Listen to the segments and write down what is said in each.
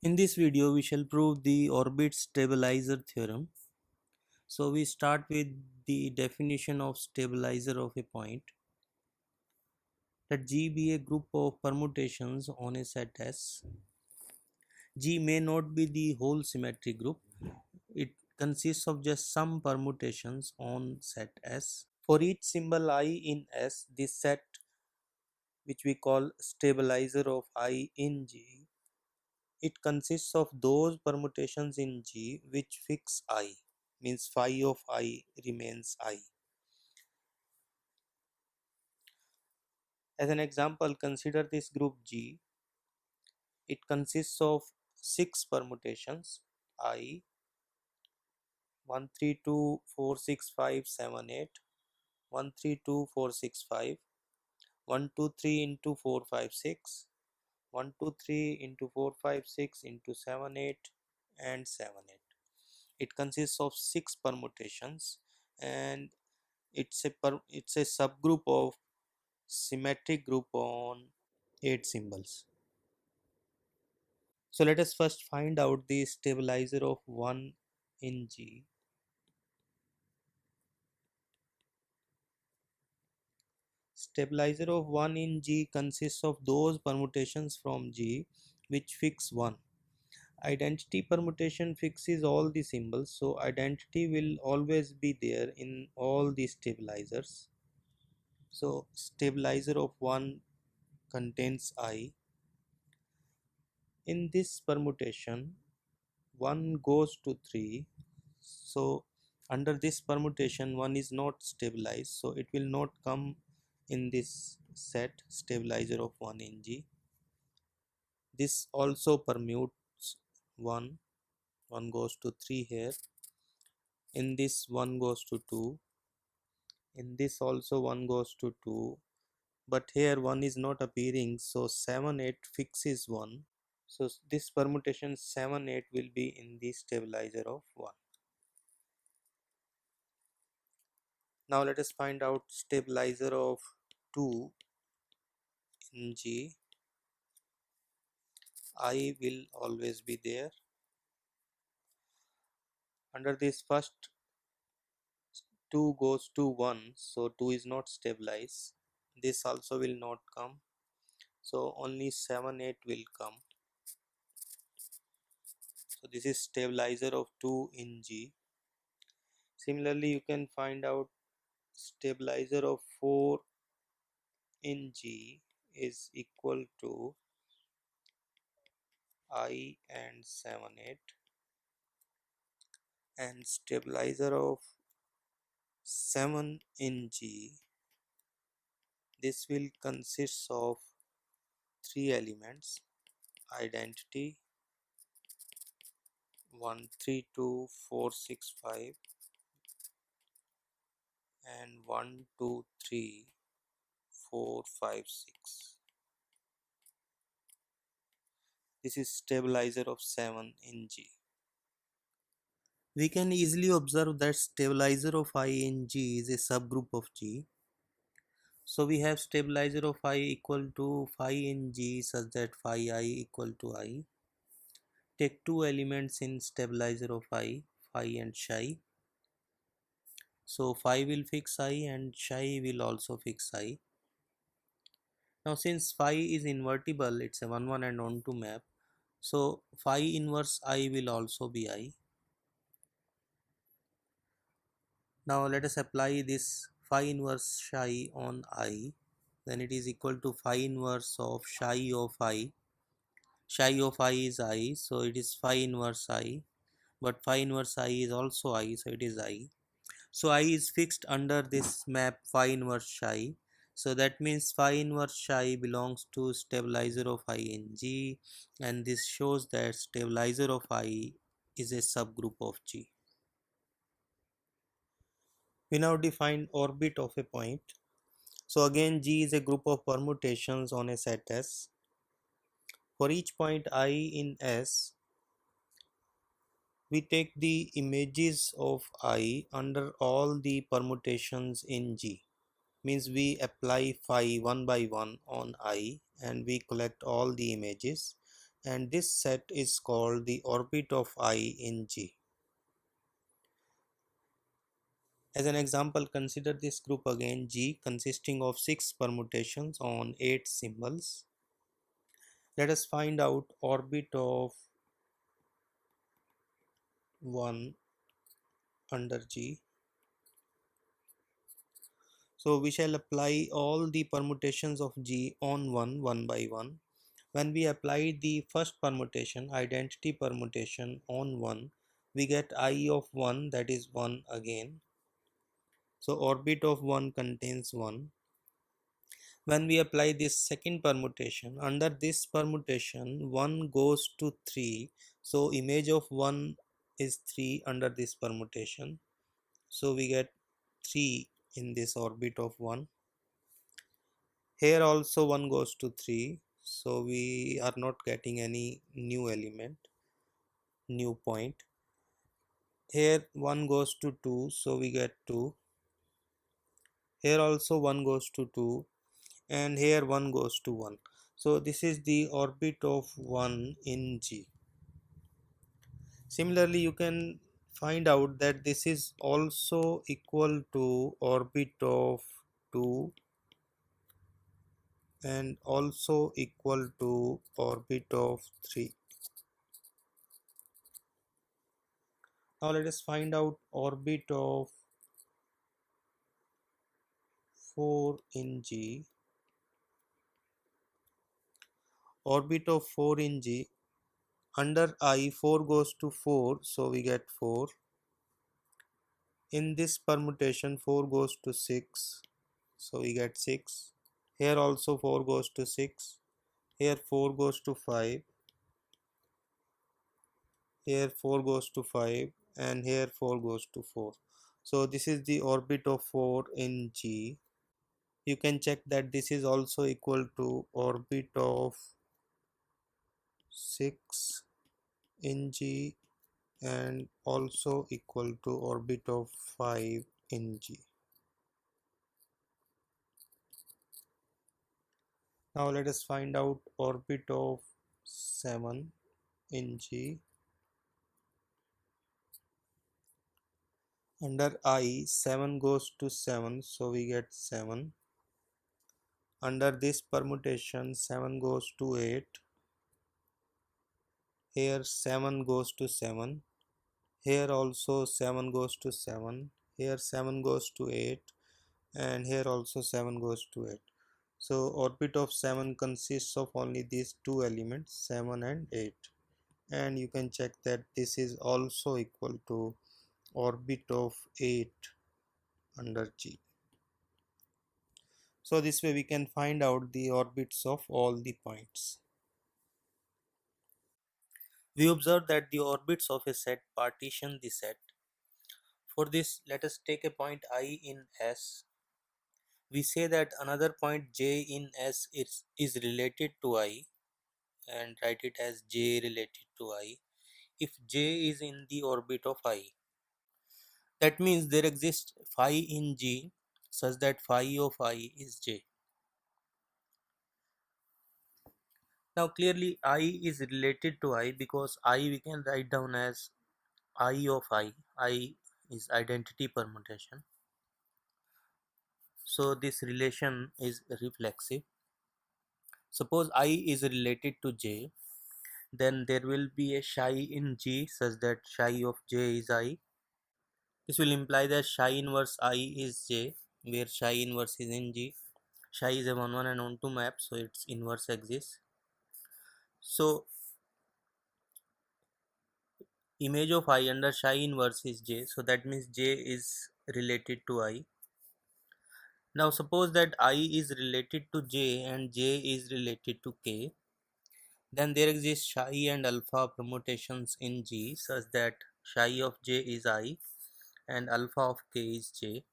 In this video, we shall prove the orbit stabilizer theorem. So we start with the definition of stabilizer of a point. Let G be a group of permutations on a set S. G may not be the whole symmetric group. It consists of just some permutations on set S. For each symbol I in S, this set, which we call stabilizer of I in G, it consists of those permutations in G which fix I, means phi of I remains I. As an example, consider this group G. It consists of 6 permutations I 1 3 2 4 6 5 7 8, 1 3 2 4 6 5, 1 2 3 into 4 5 6, 1 2 3 into 4 5 6 into 7 8 and 7 8. It consists of 6 permutations and it's a subgroup of symmetric group on 8 symbols. So let us first find out the stabilizer of 1 in G. Stabilizer of 1 in G consists of those permutations from G which fix 1. Identity permutation fixes all the symbols, so identity will always be there in all the stabilizers. So stabilizer of 1 contains I. In this permutation 1 goes to 3, so under this permutation 1 is not stabilized, so it will not come in this set stabilizer of 1 in G. This also permutes 1 goes to 3 here, in this 1 goes to 2, in this also 1 goes to 2, but here 1 is not appearing, so 7 8 fixes 1. So this permutation 7 8 will be in the stabilizer of 1. Now let us find out stabilizer of 2 in G. I will always be there. Under this first 2 goes to 1, so 2 is not stabilized. This also will not come, so only 7 8 will come. So this is stabilizer of 2 in G. Similarly, you can find out stabilizer of 4 in G is equal to I and 7 8, and stabilizer of 7 in G, this will consist of 3 elements: identity 1 3 2 4 6 5 and 1 2 3 4 5 6. This is stabilizer of 7 in G. We can easily observe that stabilizer of I in G is a subgroup of G. So we have stabilizer of I equal to phi in G such that phi I equal to I. Take 2 elements in stabilizer of I, phi and psi. So phi will fix I and psi will also fix I. Now since phi is invertible, it's a 1 1 and on 2 map. So phi inverse I will also be I. Now let us apply this phi inverse psi on I. Then it is equal to phi inverse of psi of I. Psi of I is I, so it is phi inverse I. But phi inverse I is also I, so it is I. So I is fixed under this map phi inverse psi. So that means phi inverse psi belongs to stabilizer of I in G, and this shows that stabilizer of I is a subgroup of G. We now define orbit of a point. So again G is a group of permutations on a set S. For each point I in S, we take the images of I under all the permutations in G. Means we apply phi one by one on I and we collect all the images. and this set is called the orbit of I in G. As an example, consider this group again G consisting of 6 permutations on 8 symbols. Let us find out orbit of 1 under G. So we shall apply all the permutations of G on 1 by 1. When we apply the first permutation, identity permutation on 1, we get I of 1, that is 1 again. So orbit of 1 contains 1. When we apply this second permutation, under this permutation 1 goes to 3. So image of 1 is 3 under this permutation. So we get 3 in this orbit of 1. Here also 1 goes to 3. So we are not getting any new element, new point. Here 1 goes to 2, so we get 2. Here also 1 goes to 2, and here 1 goes to 1. So this is the orbit of 1 in G. Similarly, you can find out that this is also equal to orbit of 2 and also equal to orbit of 3. Now let us find out orbit of 4 in G. Orbit of 4 in G, under I 4 goes to 4, so we get 4. In this permutation 4 goes to 6, so we get 6. Here also 4 goes to 6. Here 4 goes to 5. Here 4 goes to 5, and here 4 goes to 4. So this is the orbit of 4 in G. You can check that this is also equal to orbit of 6 in G and also equal to orbit of 5 in G. Now let us find out orbit of 7 in G. Under I 7 goes to 7, so we get 7. Under this permutation 7 goes to 8. Here 7 goes to 7. Here also 7 goes to 7. Here 7 goes to 8, and here also 7 goes to 8. So orbit of 7 consists of only these two elements, 7 and 8. And you can check that this is also equal to orbit of 8 under G. So this way we can find out the orbits of all the points. We observe that the orbits of a set partition the set. For this, let us take a point I in S. We say that another point J in S is related to I, and write it as J related to I if J is in the orbit of I. That means there exists phi in G such that phi of I is J. Now clearly I is related to I because I we can write down as I of I. I is identity permutation. So this relation is reflexive. Suppose I is related to J, then there will be a psi in G such that psi of J is I. This will imply that psi inverse I is J, where psi inverse is in G. Psi is a 1 1 and 1 2 map, so its inverse exists. So image of I under psi inverse is J, so that means J is related to I. Now suppose that I is related to J and J is related to K, then there exist psi and alpha permutations in G such that psi of J is I and alpha of K is J.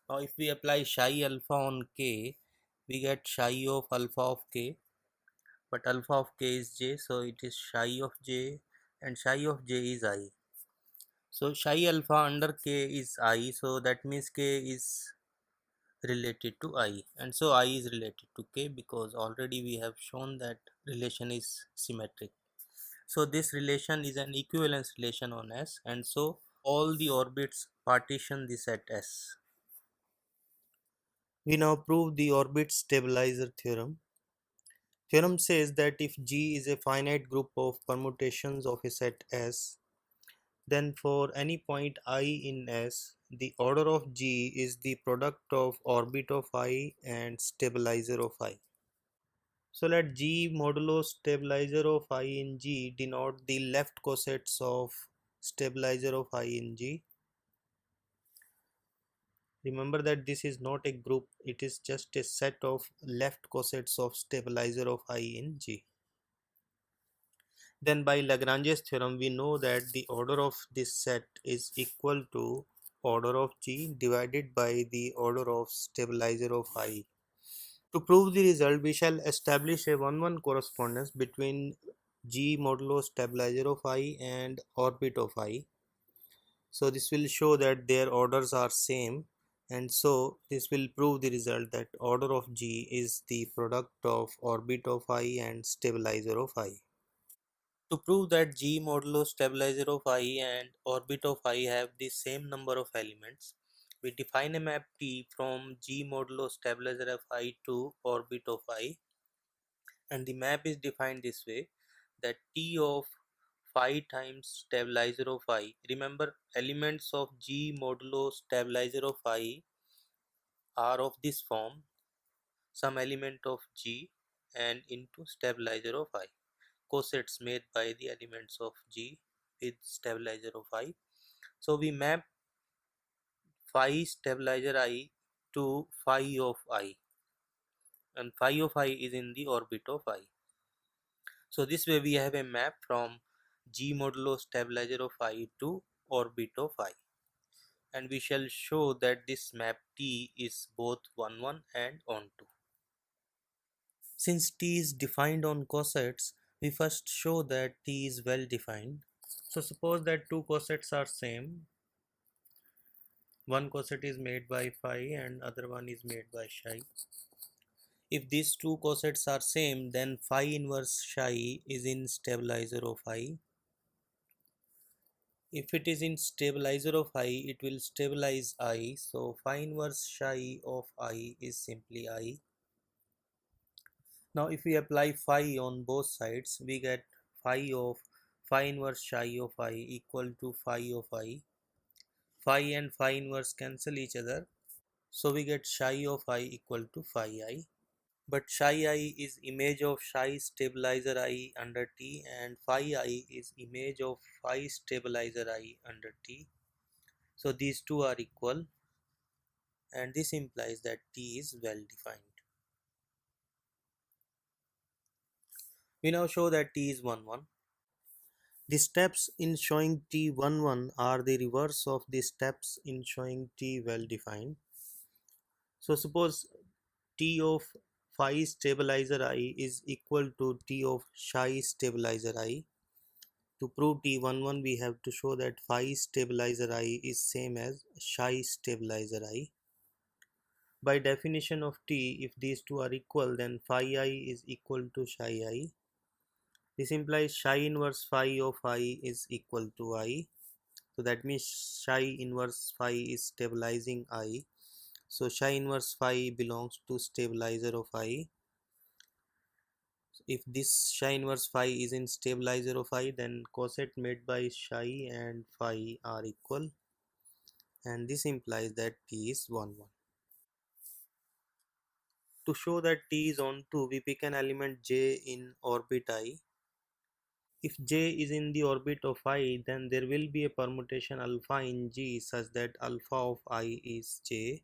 Now if we apply psi alpha on K, we get psi of alpha of K, but alpha of K is J, so it is psi of J and psi of J is I. So psi alpha under K is I, so that means K is related to I, and so I is related to K because already we have shown that relation is symmetric. So this relation is an equivalence relation on S, and so all the orbits partition the set S. We now prove the orbit stabilizer theorem. Theorem says that if G is a finite group of permutations of a set S, then for any point I in S, the order of G is the product of orbit of I and stabilizer of I. So let G modulo stabilizer of I in G denote the left cosets of stabilizer of I in G. Remember that this is not a group, it is just a set of left cosets of stabilizer of I in G. Then by Lagrange's theorem we know that the order of this set is equal to order of G divided by the order of stabilizer of I. To prove the result, we shall establish a 1-1 correspondence between G modulo stabilizer of I and orbit of I. So this will show that their orders are same, and so this will prove the result that order of G is the product of orbit of I and stabilizer of I. To prove that G modulo stabilizer of I and orbit of I have the same number of elements, we define a map T from G modulo stabilizer of I to orbit of I, and the map is defined this way, that T of phi times stabilizer of I. Remember, elements of G modulo stabilizer of I are of this form, some element of G and into stabilizer of I, cosets made by the elements of G with stabilizer of I. So we map phi stabilizer I to phi of I, and phi of I is in the orbit of I. So this way we have a map from G modulo stabilizer of I to orbit of I, and we shall show that this map T is both 1-1 and onto. Since T is defined on cosets, we first show that T is well defined. So suppose that two cosets are same. One coset is made by phi and other one is made by psi. If these two cosets are same, then phi inverse psi is in stabilizer of I. If it is in stabilizer of I, it will stabilize I. So phi inverse psi of I is simply I. Now if we apply phi on both sides, we get phi of phi inverse psi of I equal to phi of I. Phi and phi inverse cancel each other, so we get psi of I equal to phi I. But psi I is image of psi stabilizer I under T, and phi I is image of phi stabilizer I under T. So these two are equal, and this implies that T is well defined. We now show that T is 1-1. The steps in showing T 1-1 are the reverse of the steps in showing T well defined. So suppose T of phi stabilizer I is equal to T of psi stabilizer I. To prove T 1-1, we have to show that phi stabilizer I is same as psi stabilizer I. By definition of T, if these two are equal, then phi I is equal to psi I. This implies psi inverse phi of I is equal to I. So that means psi inverse phi is stabilizing I. So psi inverse phi belongs to stabilizer of I. If this psi inverse phi is in stabilizer of I, then coset made by psi and phi are equal, and this implies that T is 1-1. To show that T is onto, we pick an element J in orbit I. If J is in the orbit of I, then there will be a permutation alpha in G such that alpha of I is J,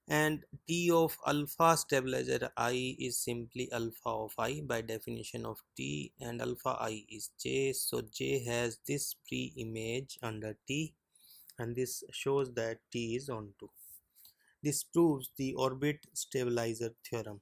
and T of alpha stabilizer I is simply alpha of I by definition of T, and alpha I is J. So J has this pre-image under T, and this shows that T is onto. This proves the orbit stabilizer theorem.